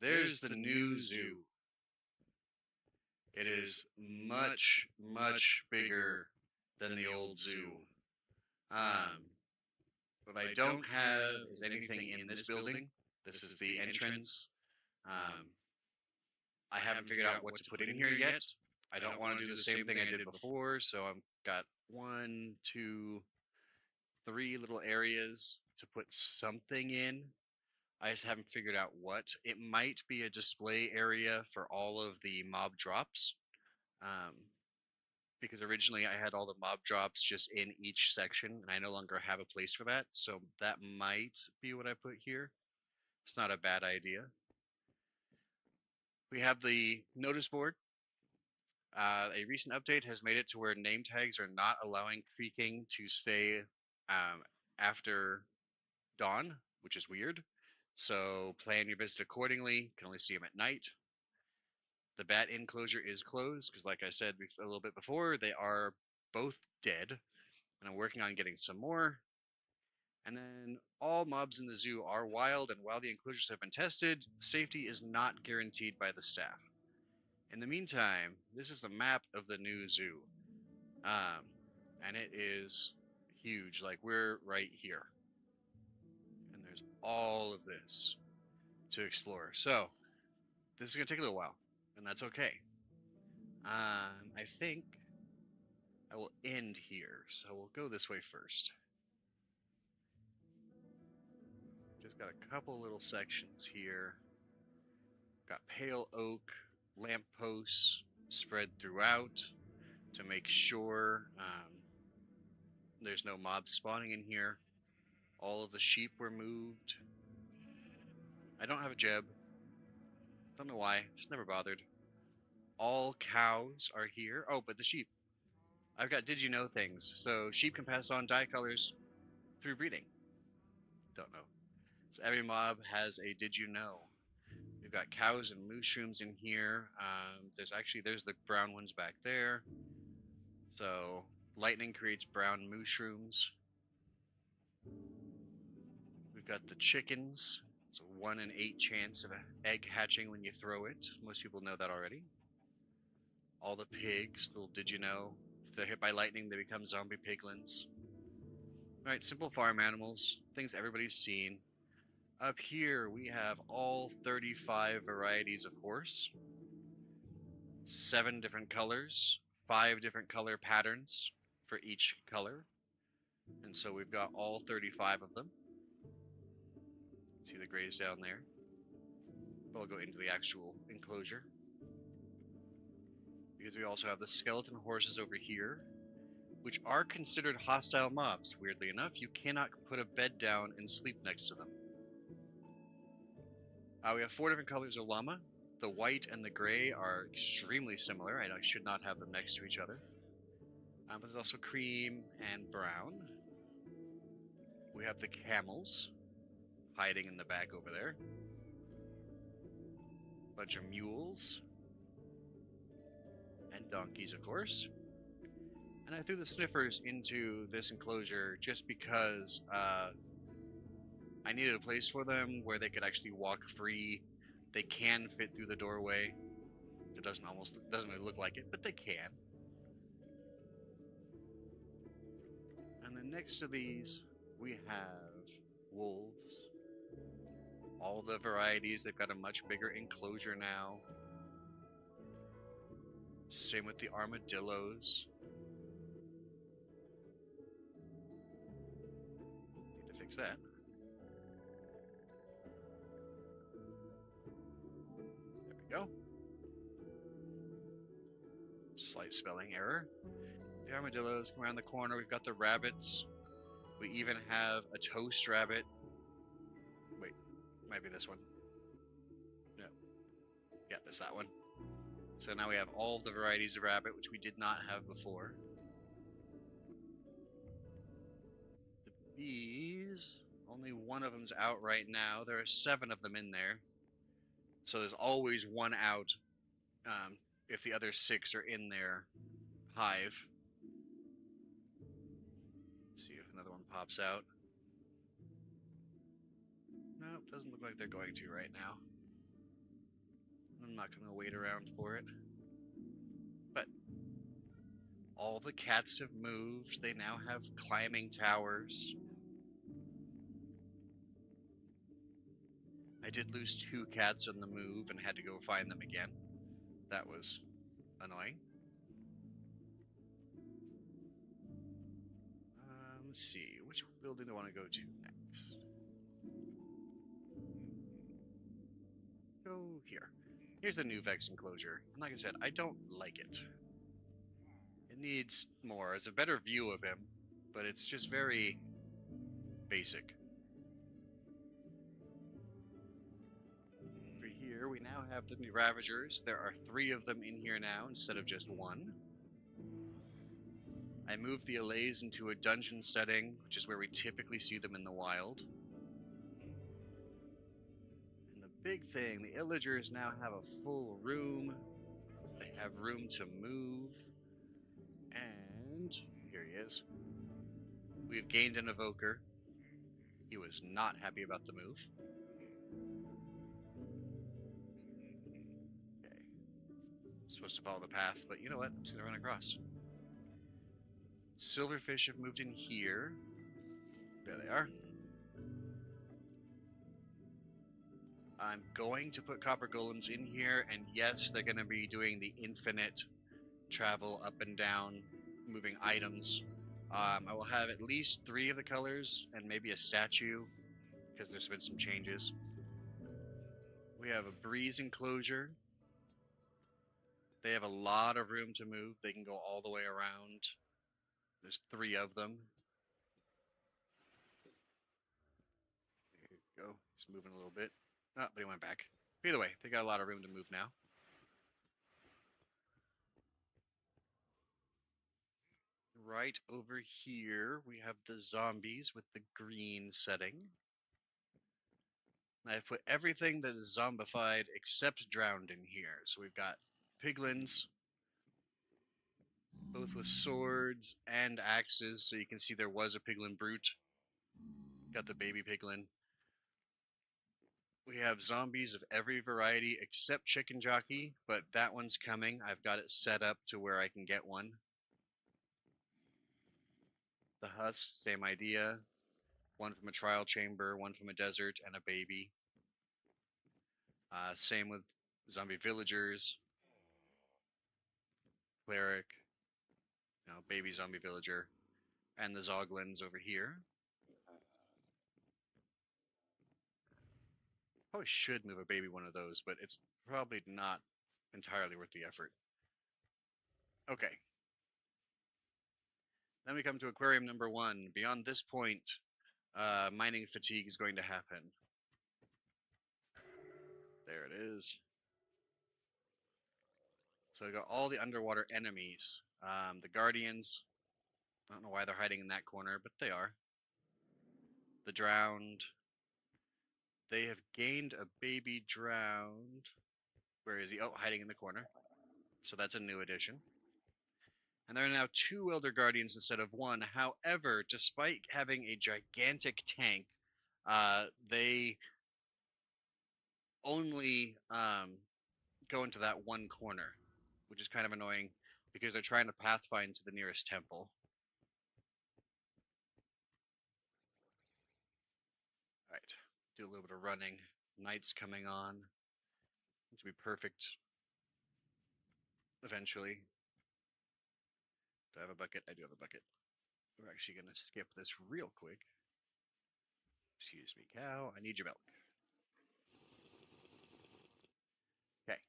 there's the new zoo. It is much, much bigger than the old zoo. What I don't have is anything in this building. This is the entrance. Um, I haven't figured out what to put in here yet. I don't want to do the same thing I did before, so I've got 1, 2, 3 little areas to put something in. I just haven't figured out what. It might be a display area for all of the mob drops. Um, because originally I had all the mob drops just in each section, and I no longer have a place for that. So that might be what I put here. It's not a bad idea. We have the notice board. A recent update has made it to where name tags are not allowing creaking to stay after dawn, which is weird. So plan your visit accordingly. You can only see them at night. The bat enclosure is closed because, like I said a little bit before, they are both dead, and I'm working on getting some more. And then all mobs in the zoo are wild, and while the enclosures have been tested, safety is not guaranteed by the staff. In the meantime, this is the map of the new zoo. And it is huge. Like, we're right here. And there's all of this to explore. So, this is going to take a little while, and that's okay. I think I will end here. So, we'll go this way first. Just got a couple little sections here. Got pale oak lampposts spread throughout to make sure there's no mobs spawning in here. All of the sheep were moved. I don't have a jeb. Don't know why. Just never bothered. All cows are here. Oh, but the sheep. I've got did you know things. So sheep can pass on dye colors through breeding. Don't know. So every mob has a did you know. We've got cows and mushrooms in here. There's the brown ones back there. So lightning creates brown mushrooms. We've got the chickens. It's a 1 in 8 chance of an egg hatching when you throw it. Most people know that already. All the pigs, little did you know, if they're hit by lightning, they become zombie piglins. Alright, simple farm animals, things everybody's seen. Up here, we have all 35 varieties of horse. 7 different colors, 5 different color patterns for each color. And so we've got all 35 of them. See the grays down there. But I'll go into the actual enclosure. Because we also have the skeleton horses over here, which are considered hostile mobs. Weirdly enough, you cannot put a bed down and sleep next to them. We have 4 different colors of llama. The white and the gray are extremely similar. I should not have them next to each other. But there's also cream and brown. We have the camels hiding in the back over there. Bunch of mules. And donkeys, of course. And I threw the sniffers into this enclosure just because I needed a place for them where they could actually walk free. They can fit through the doorway. It doesn't really look like it, but they can. And then next to these, we have wolves. All the varieties, they've got a much bigger enclosure now. Same with the armadillos. Need to fix that. There we go. Slight spelling error. The armadillos come around the corner. We've got the rabbits. We even have a toast rabbit. Wait, might be this one. No. Yeah, it's that one. So now we have all the varieties of rabbit, which we did not have before. The bees, only one of them's out right now. There are 7 of them in there. So there's always one out if the other 6 are in their hive. Let's see if another one pops out. Nope. Doesn't look like they're going to right now. I'm not going to wait around for it. But all the cats have moved. They now have climbing towers. I did lose 2 cats on the move and had to go find them again. That was annoying. Let's see, which building do I want to go to next? Go here. Here's the new Vex enclosure. And like I said, I don't like it. It needs more. It's a better view of him, but it's just very basic. Over here, we now have the Ravagers. There are 3 of them in here now instead of just 1. I moved the Allays into a dungeon setting, which is where we typically see them in the wild. And the big thing, the Illagers now have a full room. They have room to move. And here he is. We've gained an Evoker. He was not happy about the move. Okay. I'm supposed to follow the path, but you know what? I'm just going to run across. Silverfish have moved in here. There they are. I'm going to put copper golems in here, and yes, they're going to be doing the infinite travel up and down, moving items. I will have at least 3 of the colors and maybe a statue, because there's been some changes. We have a breeze enclosure. They have a lot of room to move. They can go all the way around. There's 3 of them. There you go. He's moving a little bit. Oh, but he went back. Either way, they got a lot of room to move now. Right over here, we have the zombies with the green setting. I've put everything that is zombified except drowned in here. So we've got piglins, both with swords and axes. So you can see there was a piglin brute. Got the baby piglin. We have zombies of every variety except chicken jockey, but that one's coming. I've got it set up to where I can get one. The husks, same idea. One from a trial chamber, one from a desert, and a baby. Same with zombie villagers, cleric, baby zombie villager, and the zoglins over here. Probably should move a baby one of those, but it's probably not entirely worth the effort. Okay. Then we come to aquarium number 1. Beyond this point, mining fatigue is going to happen. There it is. So we got all the underwater enemies. The guardians. I don't know why they're hiding in that corner, but they are. The drowned. They have gained a baby drowned. Where is he? Oh, hiding in the corner. So that's a new addition. And there are now 2 Elder Guardians instead of 1. However, despite having a gigantic tank, they only go into that one corner, which is kind of annoying because they're trying to pathfind to the nearest temple. All right, do a little bit of running. Night's coming on. It will be perfect eventually. Do I have a bucket? I do have a bucket. We're actually going to skip this real quick. Excuse me, cow. I need your milk. Okay.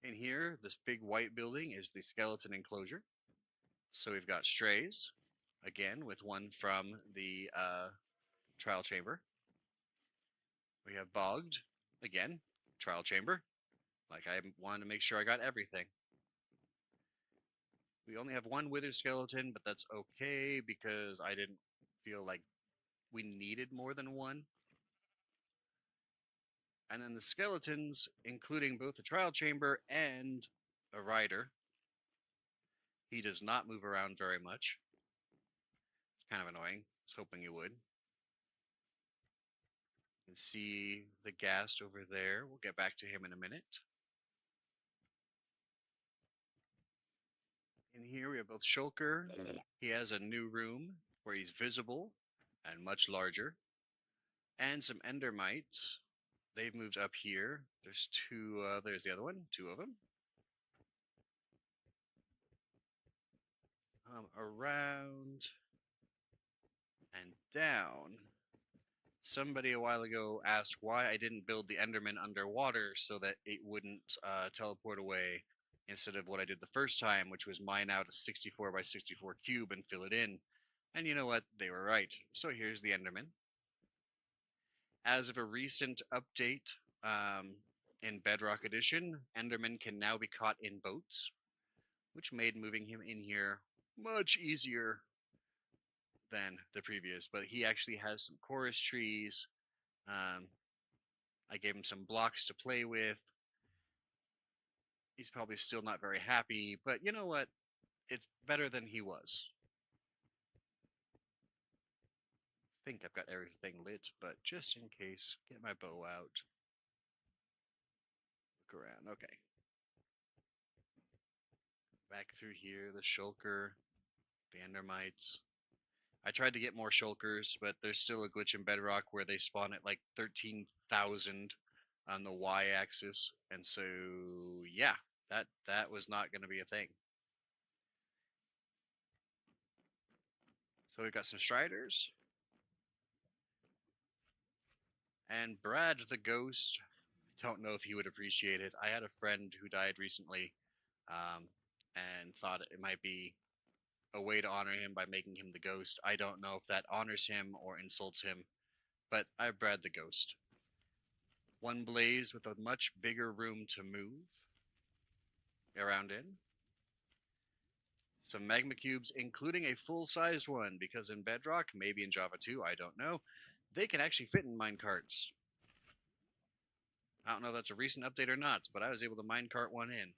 In here, this big white building is the skeleton enclosure. So we've got strays, again, with one from the trial chamber. We have bogged, again, trial chamber. Like I wanted to make sure I got everything. We only have 1 withered skeleton, but that's okay because I didn't feel like we needed more than 1. And then the skeletons, including both the trial chamber and a rider. He does not move around very much. It's kind of annoying. I was hoping he would. You can see the ghast over there. We'll get back to him in a minute. In here we have both Shulker. He has a new room where he's visible and much larger. And some Endermites. They've moved up here. There's two, there's the other one, two of them. Around and down. Somebody a while ago asked why I didn't build the Enderman underwater so that it wouldn't teleport away instead of what I did the first time, which was mine out a 64 by 64 cube and fill it in. And you know what? They were right. So here's the Enderman. As of a recent update in Bedrock Edition, Enderman can now be caught in boats, which made moving him in here much easier than the previous. But he actually has some chorus trees. I gave him some blocks to play with. He's probably still not very happy, but you know what? It's better than he was. I think I've got everything lit, but just in case, get my bow out. Look around. Okay. Back through here, the shulker, the endermites. I tried to get more shulkers, but there's still a glitch in Bedrock where they spawn at like 13,000 on the y-axis, and so yeah, that was not going to be a thing. So we've got some striders. And Brad the Ghost, I don't know if he would appreciate it. I had a friend who died recently and thought it might be a way to honor him by making him the ghost. I don't know if that honors him or insults him, but I have Brad the Ghost. One blaze with a much bigger room to move around in. Some magma cubes, including a full-sized one, because in Bedrock, maybe in Java 2, I don't know, they can actually fit in minecarts. I don't know if that's a recent update or not, but I was able to minecart one in.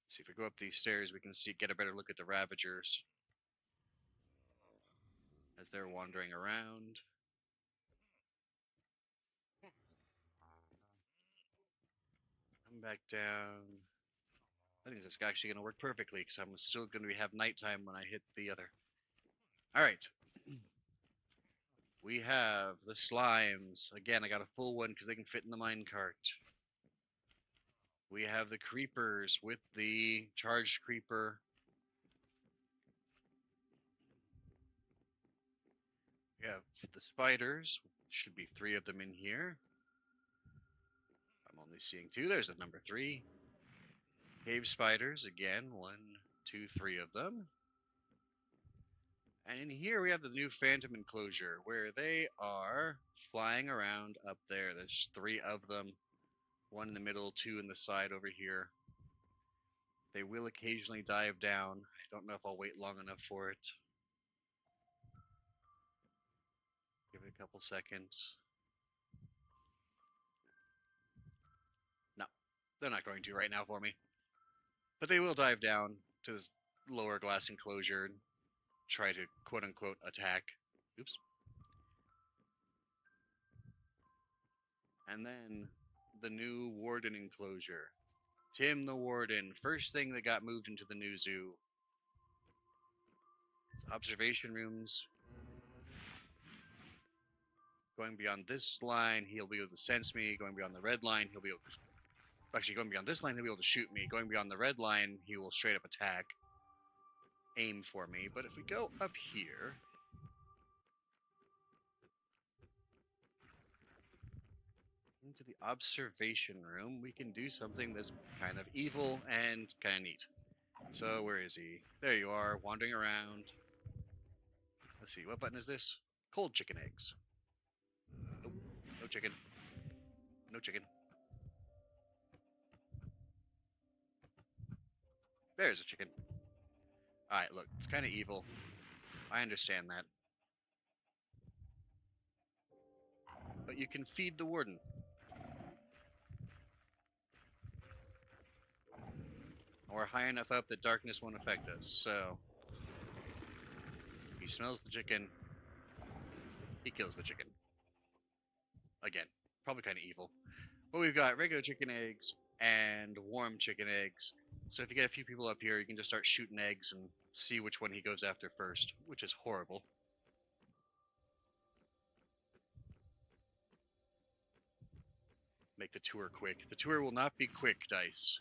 See if we go up these stairs, we can get a better look at the Ravagers as they're wandering around. Come back down. I think this is actually going to work perfectly because I'm still going to have nighttime when I hit the other. All right. We have the slimes. Again, I got a full one because they can fit in the minecart. We have the creepers with the charged creeper. We have the spiders. Should be 3 of them in here. I'm only seeing 2. There's the number 3. Cave spiders, again, 1, 2, 3 of them. And in here we have the new phantom enclosure where they are flying around up there. There's 3 of them, 1 in the middle, 2 in the side over here. They will occasionally dive down. I don't know if I'll wait long enough for it. Give it a couple seconds. No, they're not going to right now for me. But they will dive down to this lower glass enclosure and try to quote-unquote attack. Oops. And then the new warden enclosure. Tim the Warden, first thing that got moved into the new zoo. It's observation rooms. Going beyond this line, he'll be able to sense me. Going beyond the red line, he'll be able to... Actually, going beyond this line, he'll be able to shoot me. Going beyond the red line, he will straight up attack. Aim for me. But if we go up here... into the observation room, we can do something that's kind of evil and kind of neat. So where is he? There you are, wandering around. Let's see, what button is this? Cold chicken eggs. Oh, no chicken. No chicken. There's a chicken. Alright, look, it's kind of evil. I understand that. But you can feed the warden. Or high enough up that darkness won't affect us, so... he smells the chicken. He kills the chicken. Again, probably kind of evil. But we've got regular chicken eggs and warm chicken eggs. So if you get a few people up here, you can just start shooting eggs and see which one he goes after first, which is horrible. Make the tour quick. The tour will not be quick, Dice.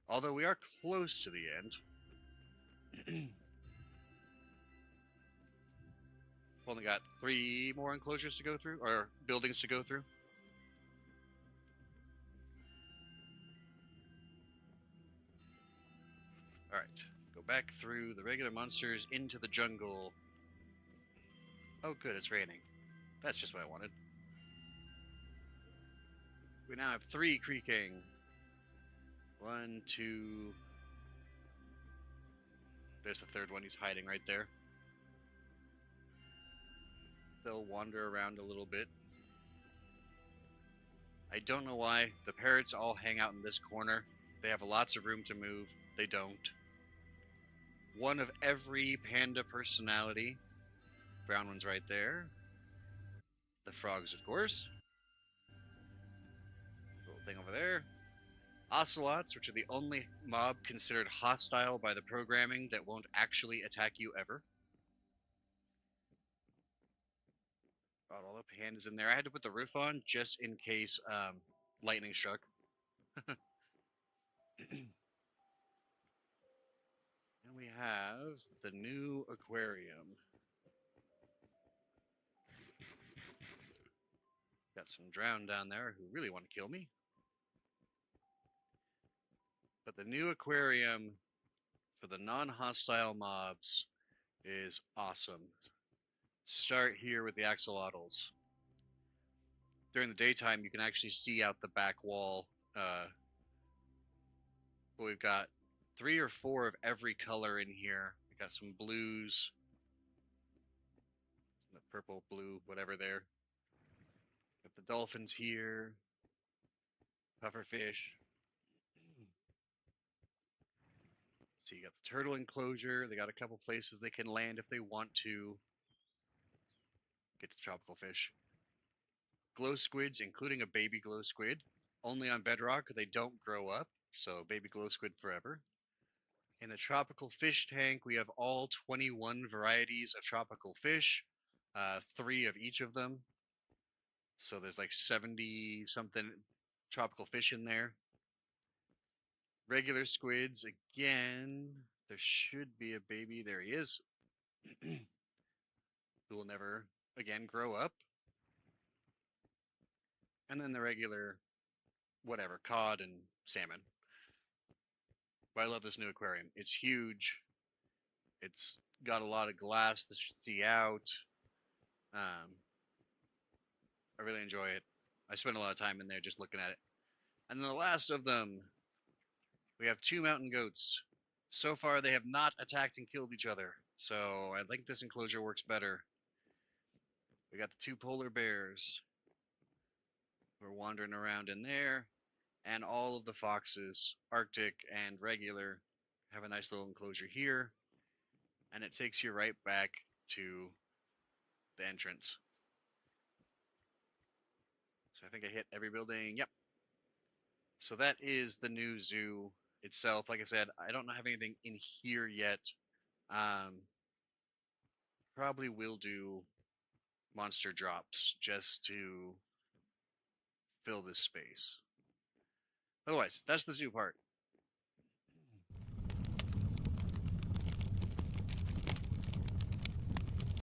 Although we are close to the end. Only got 3 more enclosures to go through, or buildings to go through. Alright, go back through the regular monsters into the jungle. Oh good, it's raining. That's just what I wanted. We now have 3 creaking. 1, 2... There's the third one, he's hiding right there. They'll wander around a little bit. I don't know why. The parrots all hang out in this corner. They have lots of room to move. They don't. One of every panda personality. Brown one's right there. The frogs, of course. Little thing over there. Ocelots, which are the only mob considered hostile by the programming that won't actually attack you ever. Got all the pandas in there. I had to put the roof on just in case lightning struck. And we have the new aquarium. Got some drowned down there who really want to kill me. But the new aquarium for the non-hostile mobs is awesome. Start here with the axolotls. During the daytime, you can actually see out the back wall. But we've got 3 or 4 of every color in here. We got some blues, some purple, blue, whatever there. Got the dolphins here, pufferfish. So you got the turtle enclosure. They got a couple places they can land if they want to. Get to tropical fish. Glow squids, including a baby glow squid. Only on Bedrock, they don't grow up. So baby glow squid forever. In the tropical fish tank, we have all 21 varieties of tropical fish. 3 of each of them. So there's like 70 something tropical fish in there. Regular squids, again, there should be a baby. There he is. Who will never, again, grow up. And then the regular, whatever, cod and salmon. But I love this new aquarium. It's huge. It's got a lot of glass to see out. I really enjoy it. I spend a lot of time in there just looking at it. And then the last of them, we have 2 mountain goats. So far, they have not attacked and killed each other. So I think this enclosure works better. We got the 2 polar bears. We're wandering around in there. And all of the foxes, Arctic and regular, have a nice little enclosure here. And it takes you right back to the entrance. So I think I hit every building. Yep. So that is the new zoo itself. Like I said, I don't have anything in here yet. Probably will do monster drops just to fill this space. Otherwise, that's the zoo part.